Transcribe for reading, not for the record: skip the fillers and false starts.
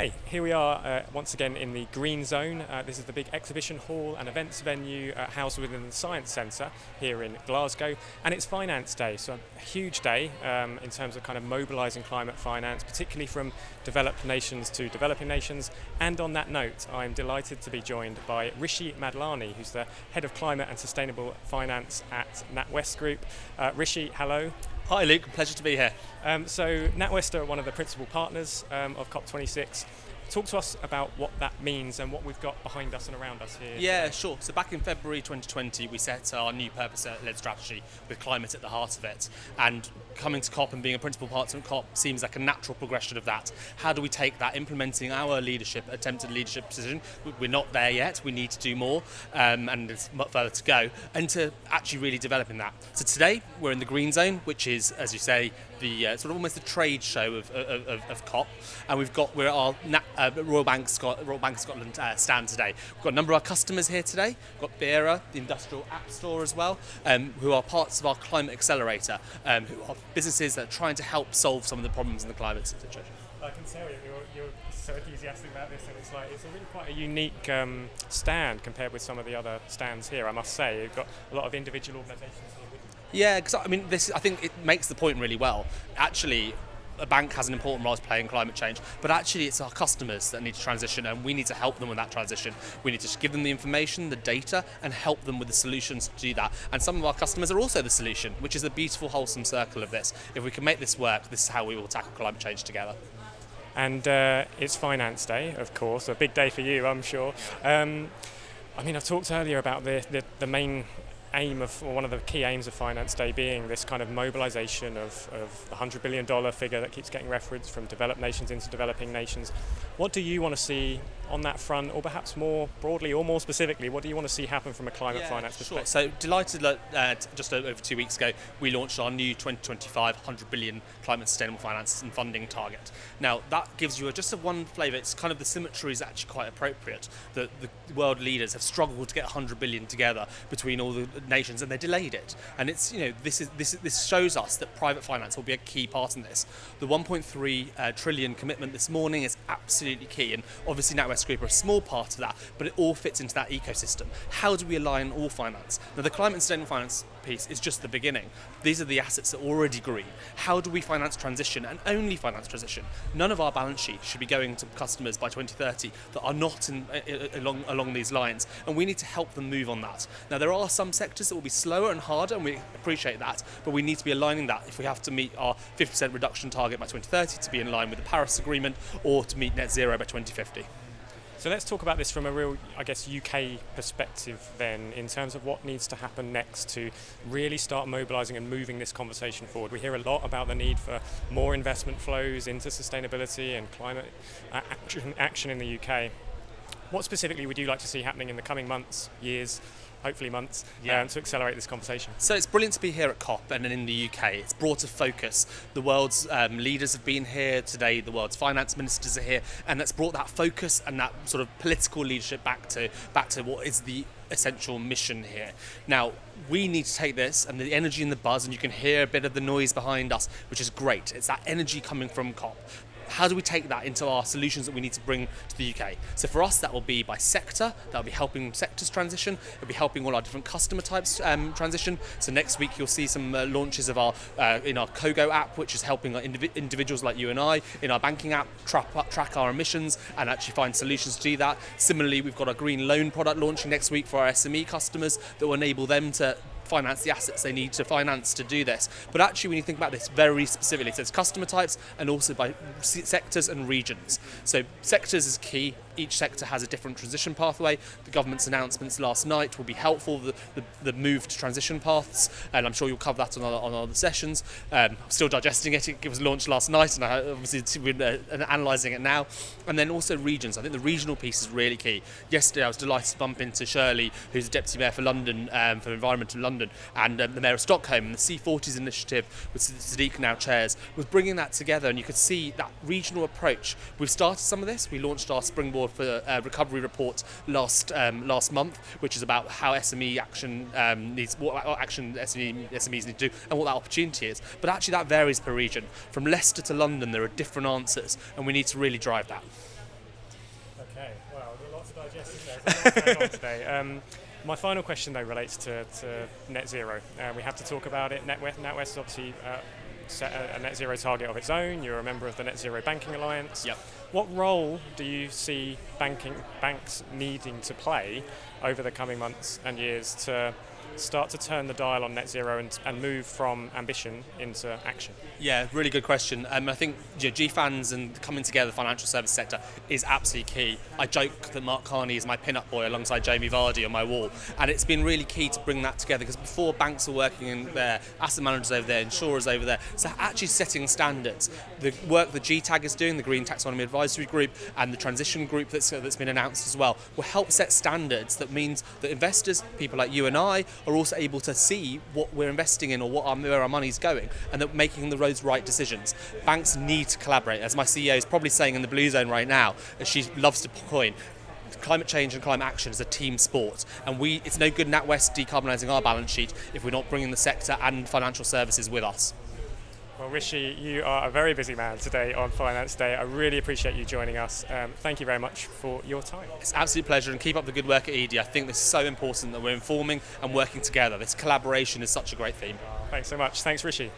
Okay, here we are once again in the Green Zone. This is the big exhibition hall and events venue housed within the Science Centre here in Glasgow, and it's Finance Day, so a huge day in terms of kind of mobilising climate finance, particularly from developed nations to developing nations. And on that note, I'm delighted to be joined by Rishi Madlani, who's the Head of Climate and Sustainable Finance at Natwest Group. Rishi, hello. Hi Luke, pleasure to be here. So Natwest are one of the principal partners of COP26. Talk to us about what that means and what we've got behind us and around us here. Yeah, sure. So back in February 2020, we set our new purpose-led strategy with climate at the heart of it. And coming to COP and being a principal partner at COP seems like a natural progression of that. How do we take that, implementing our attempted leadership position? We're not there yet. We need to do more, and there's much further to go, and to actually really developing that. So today, we're in the Green Zone, which is, as you say, the sort of almost the trade show of COP, and we're at our Royal Bank of Scotland stand today. We've got a number of our customers here today. We've got Bera, the industrial app store as well, who are parts of our climate accelerator, who are businesses that are trying to help solve some of the problems in the climate situation. I can tell you're so enthusiastic about this, and it's a really quite a unique stand compared with some of the other stands here, I must say. You've got a lot of individual organisations here with you. Yeah, because I mean, I think it makes the point really well. Actually, a bank has an important role to play in climate change, but actually it's our customers that need to transition, and we need to help them with that transition. We need to give them the information, the data, and help them with the solutions to do that. And some of our customers are also the solution, which is a beautiful, wholesome circle of this. If we can make this work, this is how we will tackle climate change together. And it's Finance Day, of course, a big day for you, I'm sure. I mean, I've talked earlier about the main aim of, or one of the key aims of Finance Day being this kind of mobilisation of the $100 billion figure that keeps getting referenced from developed nations into developing nations. What do you want to see on that front, or perhaps more broadly or more specifically, what do you want to see happen from a climate finance perspective? Sure. So delighted that just over 2 weeks ago we launched our new 2025 100 billion climate sustainable finance and funding target. Now that gives you just one flavour. It's kind of the symmetry is actually quite appropriate. The world leaders have struggled to get 100 billion together between all the nations, and they delayed it. And it's this shows us that private finance will be a key part in this. The 1.3 trillion commitment this morning is absolutely key, and obviously Natwest Group are a small part of that, but it all fits into that ecosystem. How do we align all finance? Now the climate and sustainable finance piece is just the beginning. These are the assets that are already green. How do we finance transition, and only finance transition? None of our balance sheet should be going to customers by 2030 that are not along these lines, and we need to help them move on that. Now there are some sectors that will be slower and harder, and we appreciate that, but we need to be aligning that if we have to meet our 50% reduction target by 2030 to be in line with the Paris Agreement, or to meet net zero by 2050. So let's talk about this from a real, I guess, UK perspective then, in terms of what needs to happen next to really start mobilising and moving this conversation forward. We hear a lot about the need for more investment flows into sustainability and climate action in the UK. What specifically would you like to see happening in the coming months, years, hopefully months, to accelerate this conversation? So it's brilliant to be here at COP and in the UK. It's brought a focus. The world's leaders have been here today, the world's finance ministers are here, and that's brought that focus and that sort of political leadership back to what is the essential mission here. Now, we need to take this and the energy and the buzz, and you can hear a bit of the noise behind us, which is great. It's that energy coming from COP. How do we take that into our solutions that we need to bring to the UK? So for us, that will be by sector. That will be helping sectors transition. It will be helping all our different customer types transition. So next week, you'll see some launches of our in our Kogo app, which is helping our individuals like you and I in our banking app track our emissions and actually find solutions to do that. Similarly, we've got a green loan product launching next week for our SME customers that will enable them to finance the assets they need to finance to do this. But actually, when you think about this very specifically, so it's customer types and also by sectors and regions. So sectors is key. Each sector has a different transition pathway. The government's announcements last night will be helpful, the move to transition paths, and I'm sure you'll cover that on other sessions. I'm still digesting it. It was launched last night, and we're analysing it now. And then also regions. I think the regional piece is really key. Yesterday, I was delighted to bump into Shirley, who's the Deputy Mayor for London, for Environment in London, and the Mayor of Stockholm. And the C40s initiative, which Sadiq now chairs, was bringing that together, and you could see that regional approach. We've started some of this. We launched our Springboard for Recovery report last month, which is about how SME action what action SMEs need to do and what that opportunity is. But actually that varies per region. From Leicester to London, there are different answers, and we need to really drive that. Okay, well, there's a lot to digest, isn't there? There's a lot going on today. My final question, though, relates to net zero. We have to talk about it. NatWest obviously set a net zero target of its own. You're a member of the Net Zero Banking Alliance. Yep. What role do you see banks needing to play over the coming months and years to start to turn the dial on net zero and move from ambition into action? Yeah, really good question. I think GFANZ and coming together, the financial service sector, is absolutely key. I joke that Mark Carney is my pin-up boy alongside Jamie Vardy on my wall, and it's been really key to bring that together, because before, banks were working in there, asset managers over there, insurers over there, so actually setting standards. The work the GTAG is doing, the Green Taxonomy Advisory Group, and the Transition Group that's been announced as well, will help set standards that means that investors, people like you and I, are also able to see what we're investing in or where our money's going, and that making those right decisions. Banks need to collaborate, as my CEO is probably saying in the blue zone right now, as she loves to coin. Climate change and climate action is a team sport, and it's no good NatWest decarbonising our balance sheet if we're not bringing the sector and financial services with us. Well, Rishi, you are a very busy man today on Finance Day. I really appreciate you joining us. Thank you very much for your time. It's an absolute pleasure, and keep up the good work at Edie. I think this is so important that we're informing and working together. This collaboration is such a great theme. Thanks so much. Thanks, Rishi.